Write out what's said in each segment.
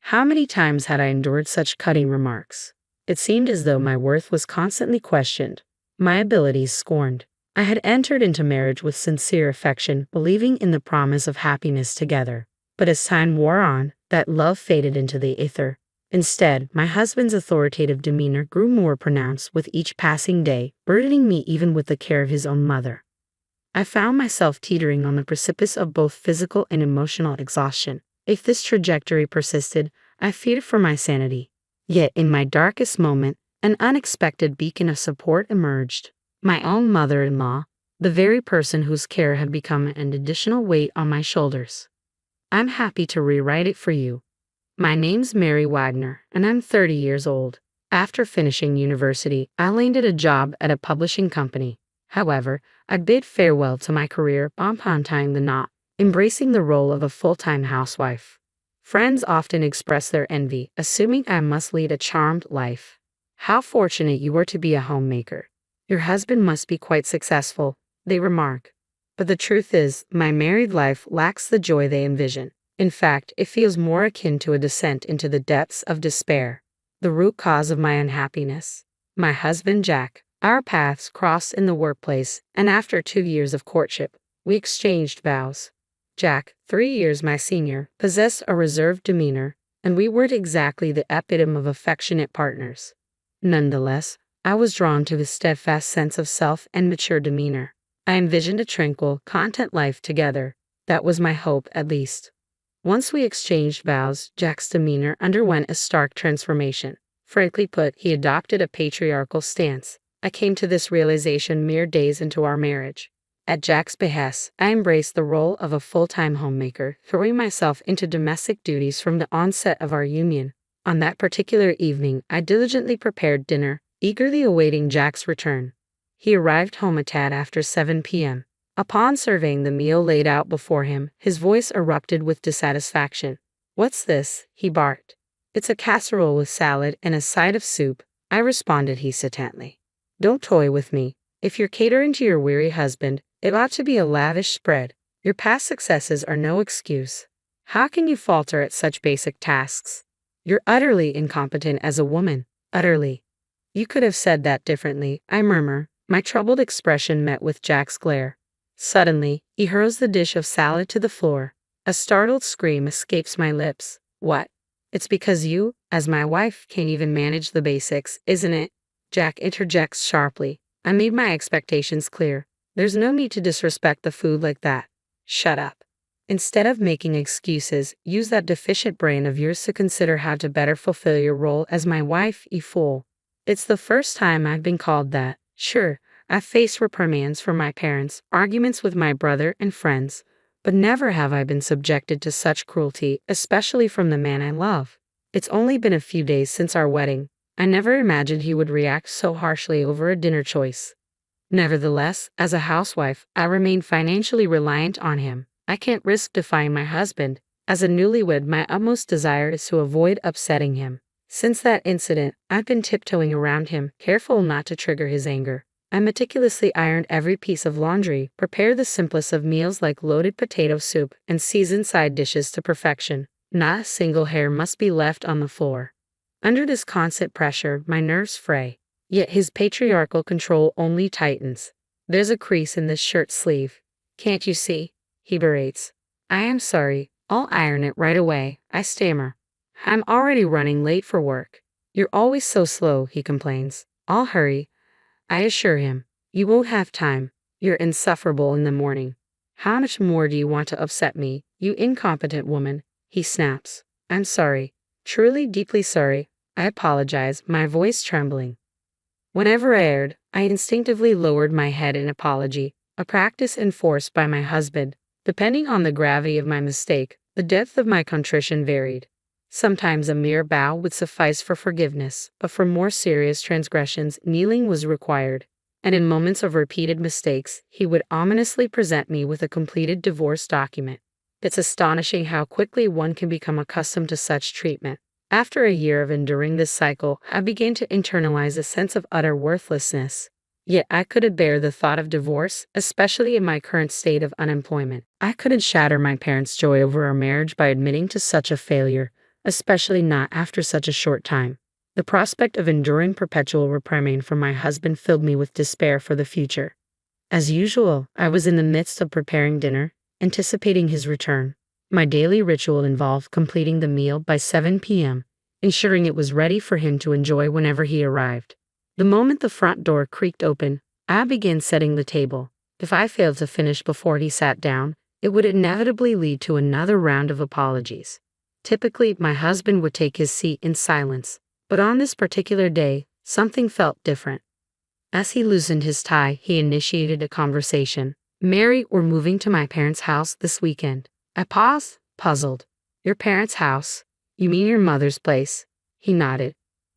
How many times had I endured such cutting remarks? It seemed as though my worth was constantly questioned, my abilities scorned. I had entered into marriage with sincere affection, believing in the promise of happiness together. But as time wore on, that love faded into the ether. Instead, my husband's authoritative demeanor grew more pronounced with each passing day, burdening me even with the care of his own mother. I found myself teetering on the precipice of both physical and emotional exhaustion. If this trajectory persisted, I feared for my sanity. Yet in my darkest moment, an unexpected beacon of support emerged. My own mother-in-law, the very person whose care had become an additional weight on my shoulders. I'm happy to rewrite it for you. My name's Mary Wagner, and I'm 30 years old. After finishing university, I landed a job at a publishing company. However, I bid farewell to my career upon tying the knot, embracing the role of a full-time housewife. Friends often express their envy, assuming I must lead a charmed life. How fortunate you are to be a homemaker. Your husband must be quite successful, they remark. But the truth is, my married life lacks the joy they envision. In fact, it feels more akin to a descent into the depths of despair. The root cause of my unhappiness. My husband Jack. Our paths crossed in the workplace, and after 2 years of courtship, we exchanged vows. Jack, 3 years my senior, possessed a reserved demeanor, and we weren't exactly the epitome of affectionate partners. Nonetheless, I was drawn to his steadfast sense of self and mature demeanor. I envisioned a tranquil, content life together. That was my hope, at least. Once we exchanged vows, Jack's demeanor underwent a stark transformation. Frankly put, he adopted a patriarchal stance. I came to this realization mere days into our marriage. At Jack's behest, I embraced the role of a full-time homemaker, throwing myself into domestic duties from the onset of our union. On that particular evening, I diligently prepared dinner, eagerly awaiting Jack's return. He arrived home a tad after 7 p.m. Upon surveying the meal laid out before him, his voice erupted with dissatisfaction. "What's this?" he barked. "It's a casserole with salad and a side of soup," I responded hesitantly. "Don't toy with me. If you're catering to your weary husband, it ought to be a lavish spread. Your past successes are no excuse. How can you falter at such basic tasks? You're utterly incompetent as a woman. Utterly." "You could have said that differently," I murmur, my troubled expression met with Jack's glare. Suddenly, he hurls the dish of salad to the floor. A startled scream escapes my lips. "What? It's because you, as my wife, can't even manage the basics, isn't it?" Jack interjects sharply. I made my expectations clear. There's no need to disrespect the food like that. Shut up. Instead of making excuses, use that deficient brain of yours to consider how to better fulfill your role as my wife, you fool. It's the first time I've been called that. Sure, I've faced reprimands from my parents, arguments with my brother and friends, but never have I been subjected to such cruelty, especially from the man I love. It's only been a few days since our wedding. I never imagined he would react so harshly over a dinner choice. Nevertheless, as a housewife, I remain financially reliant on him. I can't risk defying my husband. As a newlywed, my utmost desire is to avoid upsetting him. Since that incident, I've been tiptoeing around him, careful not to trigger his anger. I meticulously ironed every piece of laundry, prepared the simplest of meals like loaded potato soup, and seasoned side dishes to perfection. Not a single hair must be left on the floor. Under this constant pressure, my nerves fray. Yet his patriarchal control only tightens. "There's a crease in this shirt sleeve. Can't you see?" he berates. "I am sorry. I'll iron it right away," I stammer. "I'm already running late for work." "You're always so slow," he complains. "I'll hurry," I assure him. "You won't have time. You're insufferable in the morning." "How much more do you want to upset me, you incompetent woman?" he snaps. "I'm sorry. Truly deeply sorry," I apologize, my voice trembling. Whenever I erred, I instinctively lowered my head in apology, a practice enforced by my husband. Depending on the gravity of my mistake, the depth of my contrition varied. Sometimes a mere bow would suffice for forgiveness, but for more serious transgressions, kneeling was required. And in moments of repeated mistakes, he would ominously present me with a completed divorce document. It's astonishing how quickly one can become accustomed to such treatment. After a year of enduring this cycle, I began to internalize a sense of utter worthlessness. Yet I couldn't bear the thought of divorce, especially in my current state of unemployment. I couldn't shatter my parents' joy over our marriage by admitting to such a failure, especially not after such a short time. The prospect of enduring perpetual reprimand from my husband filled me with despair for the future. As usual, I was in the midst of preparing dinner, anticipating his return. My daily ritual involved completing the meal by 7 p.m., ensuring it was ready for him to enjoy whenever he arrived. The moment the front door creaked open, I began setting the table. If I failed to finish before he sat down, it would inevitably lead to another round of apologies. Typically, my husband would take his seat in silence, but on this particular day, something felt different. As he loosened his tie, he initiated a conversation. "Mary, we're moving to my parents' house this weekend." I paused, puzzled. "Your parents' house? You mean your mother's place?" He nodded.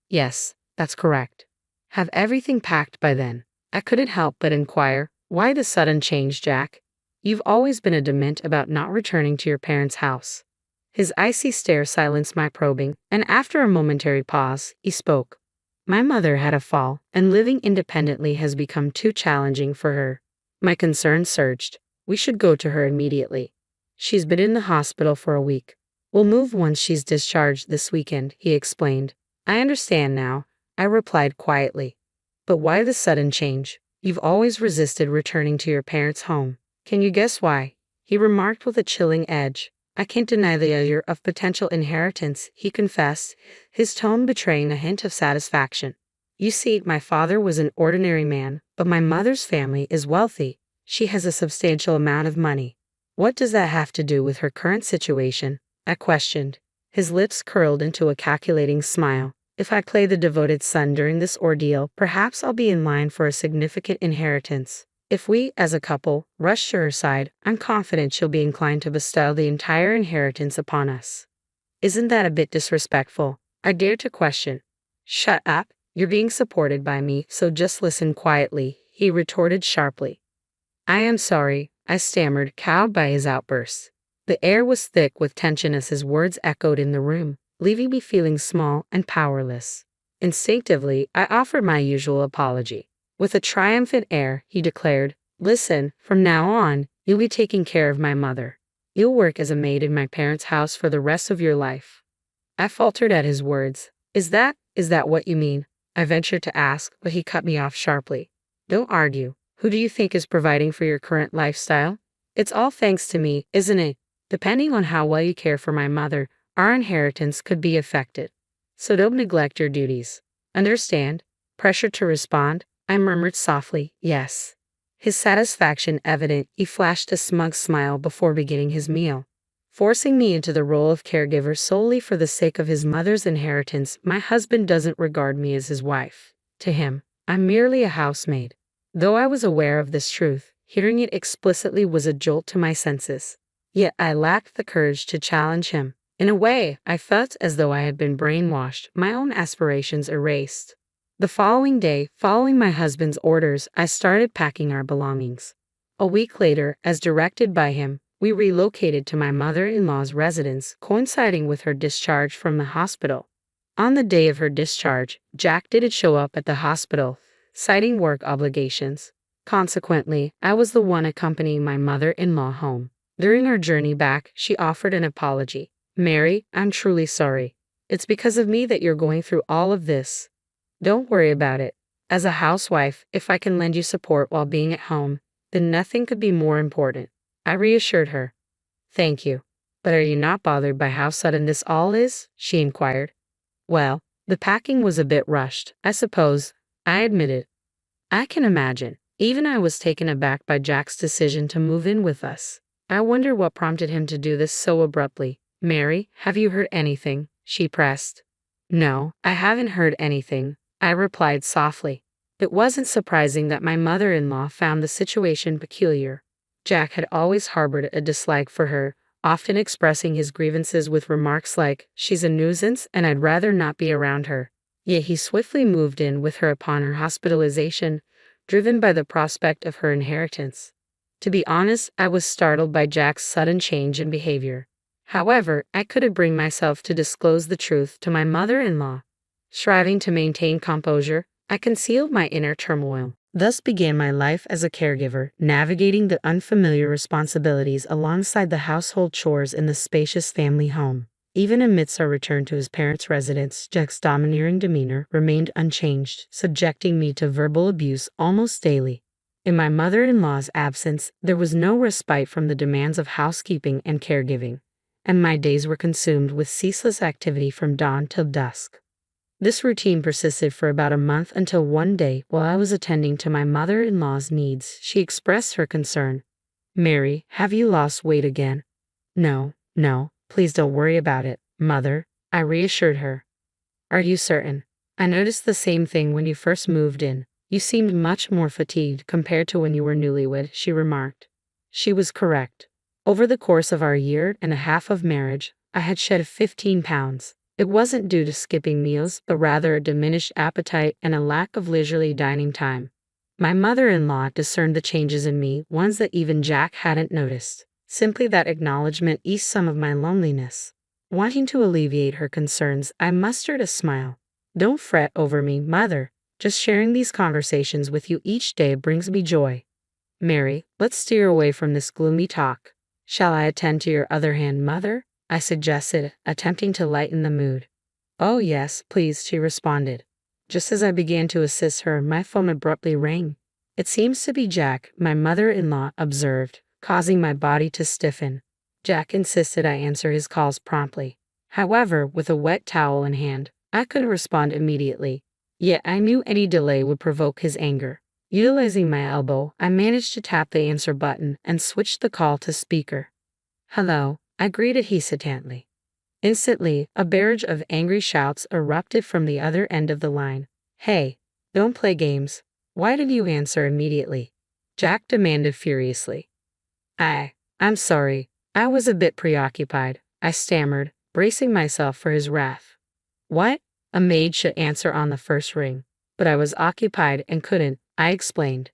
"Yes, that's correct." "Have everything packed by then?" I couldn't help but inquire, "Why the sudden change, Jack? You've always been adamant about not returning to your parents' house." His icy stare silenced my probing, and after a momentary pause, he spoke. "My mother had a fall, and living independently has become too challenging for her." My concern surged. "We should go to her immediately. She's been in the hospital for a week. We'll move once she's discharged this weekend," he explained. "I understand now," I replied quietly. "But why the sudden change? You've always resisted returning to your parents' home." "Can you guess why?" he remarked with a chilling edge. "I can't deny the allure of potential inheritance," he confessed, his tone betraying a hint of satisfaction. "You see, my father was an ordinary man, but my mother's family is wealthy. She has a substantial amount of money." "What does that have to do with her current situation?" I questioned. His lips curled into a calculating smile. "If I play the devoted son during this ordeal, perhaps I'll be in line for a significant inheritance. If we, as a couple, rush to her side, I'm confident she'll be inclined to bestow the entire inheritance upon us." "Isn't that a bit disrespectful?" I dared to question. "Shut up. You're being supported by me, so just listen quietly," he retorted sharply. "I am sorry," I stammered, cowed by his outburst. The air was thick with tension as his words echoed in the room, leaving me feeling small and powerless. Instinctively, I offered my usual apology. With a triumphant air, he declared, "Listen, from now on, you'll be taking care of my mother. You'll work as a maid in my parents' house for the rest of your life." I faltered at his words. Is that what you mean?" I ventured to ask, but he cut me off sharply. "Don't argue. Who do you think is providing for your current lifestyle? It's all thanks to me, isn't it? Depending on how well you care for my mother, our inheritance could be affected. So don't neglect your duties. Understand?" Pressured to respond, I murmured softly, "Yes." His satisfaction evident, he flashed a smug smile before beginning his meal. "Forcing me into the role of caregiver solely for the sake of his mother's inheritance, my husband doesn't regard me as his wife. To him, I'm merely a housemaid." Though I was aware of this truth, hearing it explicitly was a jolt to my senses. Yet I lacked the courage to challenge him. In a way, I felt as though I had been brainwashed, my own aspirations erased. The following day, following my husband's orders, I started packing our belongings. A week later, as directed by him, we relocated to my mother-in-law's residence, coinciding with her discharge from the hospital. On the day of her discharge, Jack didn't show up at the hospital, citing work obligations. Consequently, I was the one accompanying my mother-in-law home. During our journey back, she offered an apology. "Mary, I'm truly sorry. It's because of me that you're going through all of this. Don't worry about it. As a housewife, if I can lend you support while being at home, then nothing could be more important," I reassured her. "Thank you. But are you not bothered by how sudden this all is?" she inquired. "Well, the packing was a bit rushed, I suppose," I admitted. "I can imagine. Even I was taken aback by Jack's decision to move in with us. I wonder what prompted him to do this so abruptly." "Mary, have you heard anything?" she pressed. "No, I haven't heard anything," I replied softly. It wasn't surprising that my mother-in-law found the situation peculiar. Jack had always harbored a dislike for her, often expressing his grievances with remarks like, "She's a nuisance and I'd rather not be around her." Yet he swiftly moved in with her upon her hospitalization, driven by the prospect of her inheritance. To be honest, I was startled by Jack's sudden change in behavior. However, I couldn't bring myself to disclose the truth to my mother-in-law. Striving to maintain composure, I concealed my inner turmoil. Thus began my life as a caregiver, navigating the unfamiliar responsibilities alongside the household chores in the spacious family home. Even amidst our return to his parents' residence, Jack's domineering demeanor remained unchanged, subjecting me to verbal abuse almost daily. In my mother-in-law's absence, there was no respite from the demands of housekeeping and caregiving, and my days were consumed with ceaseless activity from dawn till dusk. This routine persisted for about a month until one day, while I was attending to my mother-in-law's needs, she expressed her concern. "Mary, have you lost weight again?" "No, no, please don't worry about it, Mother," I reassured her. "Are you certain? I noticed the same thing when you first moved in. You seemed much more fatigued compared to when you were newlywed," she remarked. She was correct. Over the course of our year and a half of marriage, I had shed 15 pounds. It wasn't due to skipping meals, but rather a diminished appetite and a lack of leisurely dining time. My mother-in-law discerned the changes in me, ones that even Jack hadn't noticed. Simply that acknowledgement eased some of my loneliness. Wanting to alleviate her concerns, I mustered a smile. "Don't fret over me, Mother. Just sharing these conversations with you each day brings me joy. Mary, let's steer away from this gloomy talk. Shall I attend to your other hand, Mother?" I suggested, attempting to lighten the mood. "Oh yes, please," she responded. Just as I began to assist her, my phone abruptly rang. "It seems to be Jack," my mother-in-law observed, causing my body to stiffen. Jack insisted I answer his calls promptly. However, with a wet towel in hand, I couldn't respond immediately. Yet I knew any delay would provoke his anger. Utilizing my elbow, I managed to tap the answer button and switched the call to speaker. "Hello," I greeted hesitantly. Instantly, a barrage of angry shouts erupted from the other end of the line. "Hey, don't play games. Why did you answer immediately?" Jack demanded furiously. I'm sorry. I was a bit preoccupied," I stammered, bracing myself for his wrath. "What? A maid should answer on the first ring. But I was occupied and couldn't," I explained.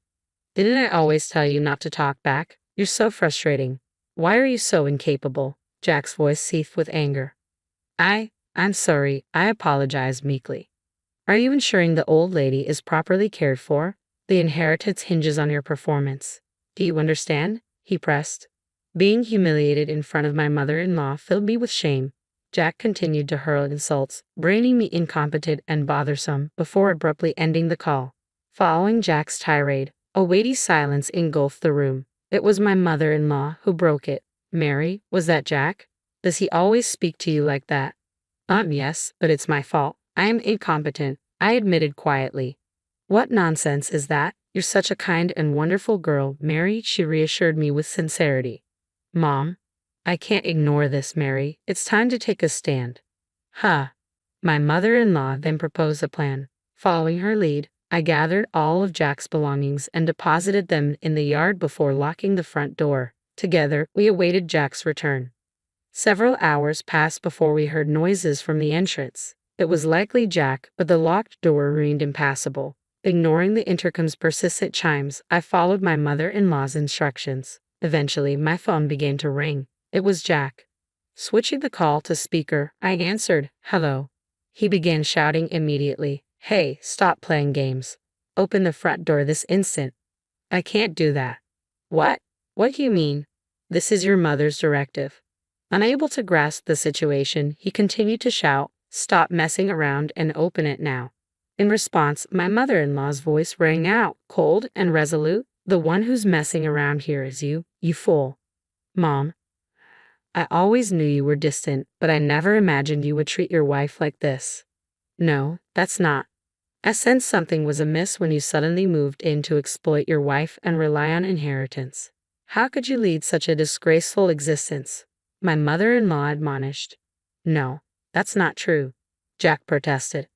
"Didn't I always tell you not to talk back? You're so frustrating. Why are you so incapable?" Jack's voice seethed with anger. I'm sorry," I apologized meekly. "Are you ensuring the old lady is properly cared for? The inheritance hinges on your performance. Do you understand?" he pressed. Being humiliated in front of my mother-in-law filled me with shame. Jack continued to hurl insults, branding me incompetent and bothersome, before abruptly ending the call. Following Jack's tirade, a weighty silence engulfed the room. It was my mother-in-law who broke it. "Mary, was that Jack? Does he always speak to you like that?" Yes, but it's my fault. I am incompetent," I admitted quietly. "What nonsense is that? You're such a kind and wonderful girl, Mary," she reassured me with sincerity. "Mom, I can't ignore this, Mary. It's time to take a stand." "Huh." My mother-in-law then proposed a plan. Following her lead, I gathered all of Jack's belongings and deposited them in the yard before locking the front door. Together, we awaited Jack's return. Several hours passed before we heard noises from the entrance. It was likely Jack, but the locked door remained impassable. Ignoring the intercom's persistent chimes, I followed my mother-in-law's instructions. Eventually, my phone began to ring. It was Jack. Switching the call to speaker, I answered, "Hello." He began shouting immediately, "Hey, stop playing games. Open the front door this instant." "I can't do that." "What? What do you mean?" "This is your mother's directive." Unable to grasp the situation, he continued to shout, "Stop messing around and open it now." In response, my mother-in-law's voice rang out, cold and resolute, "The one who's messing around here is you, you fool." "Mom, I always knew you were distant, but I never imagined you would treat your wife like this." "No, that's not. I sensed something was amiss when you suddenly moved in to exploit your wife and rely on inheritance. How could you lead such a disgraceful existence?" my mother-in-law admonished. "No, that's not true," Jack protested.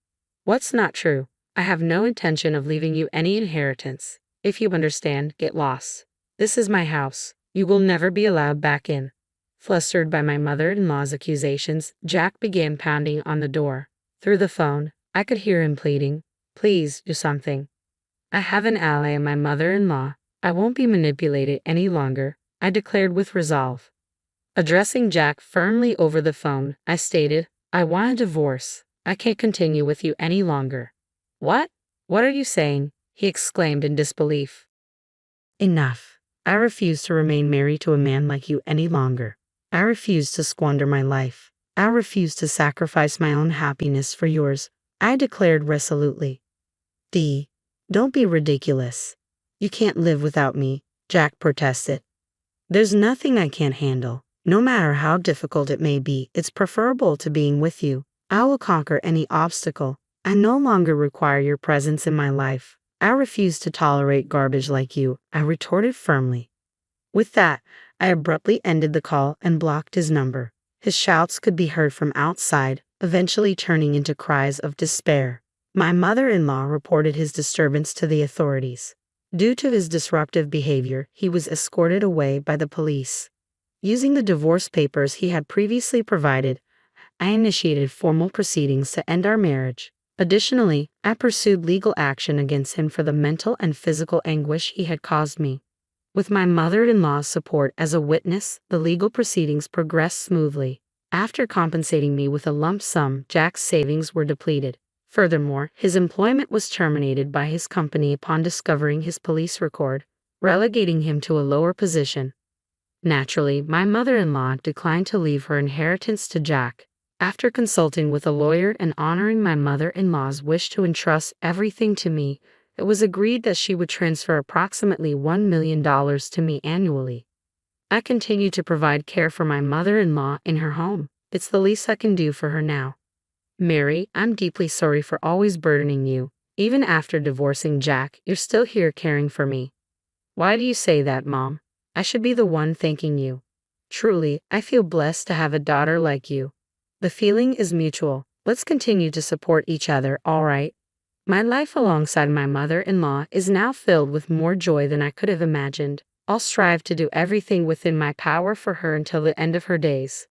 "What's not true? I have no intention of leaving you any inheritance. If you understand, get lost. This is my house. You will never be allowed back in." Flustered by my mother-in-law's accusations, Jack began pounding on the door. Through the phone, I could hear him pleading, "Please do something. I have an ally in my mother-in-law. I won't be manipulated any longer," I declared with resolve. Addressing Jack firmly over the phone, I stated, "I want a divorce. I can't continue with you any longer." "What? What are you saying?" he exclaimed in disbelief. "Enough. I refuse to remain married to a man like you any longer. I refuse to squander my life. I refuse to sacrifice my own happiness for yours, I declared resolutely. Dee, don't be ridiculous. You can't live without me, Jack protested. There's nothing I can't handle. No matter how difficult it may be, it's preferable to being with you. I will conquer any obstacle. I no longer require your presence in my life. I refuse to tolerate garbage like you, I retorted firmly. With that, I abruptly ended the call and blocked his number. His shouts could be heard from outside, eventually turning into cries of despair. My mother-in-law reported his disturbance to the authorities. Due to his disruptive behavior, he was escorted away by the police. Using the divorce papers he had previously provided, I initiated formal proceedings to end our marriage. Additionally, I pursued legal action against him for the mental and physical anguish he had caused me. With my mother-in-law's support as a witness, the legal proceedings progressed smoothly. After compensating me with a lump sum, Jack's savings were depleted. Furthermore, his employment was terminated by his company upon discovering his police record, relegating him to a lower position. Naturally, my mother-in-law declined to leave her inheritance to Jack. After consulting with a lawyer and honoring my mother-in-law's wish to entrust everything to me, it was agreed that she would transfer approximately $1 million to me annually. I continue to provide care for my mother-in-law in her home. It's the least I can do for her now. Mary, I'm deeply sorry for always burdening you. Even after divorcing Jack, you're still here caring for me. Why do you say that, Mom? I should be the one thanking you. Truly, I feel blessed to have a daughter like you. The feeling is mutual. Let's continue to support each other, all right? My life alongside my mother-in-law is now filled with more joy than I could have imagined. I'll strive to do everything within my power for her until the end of her days.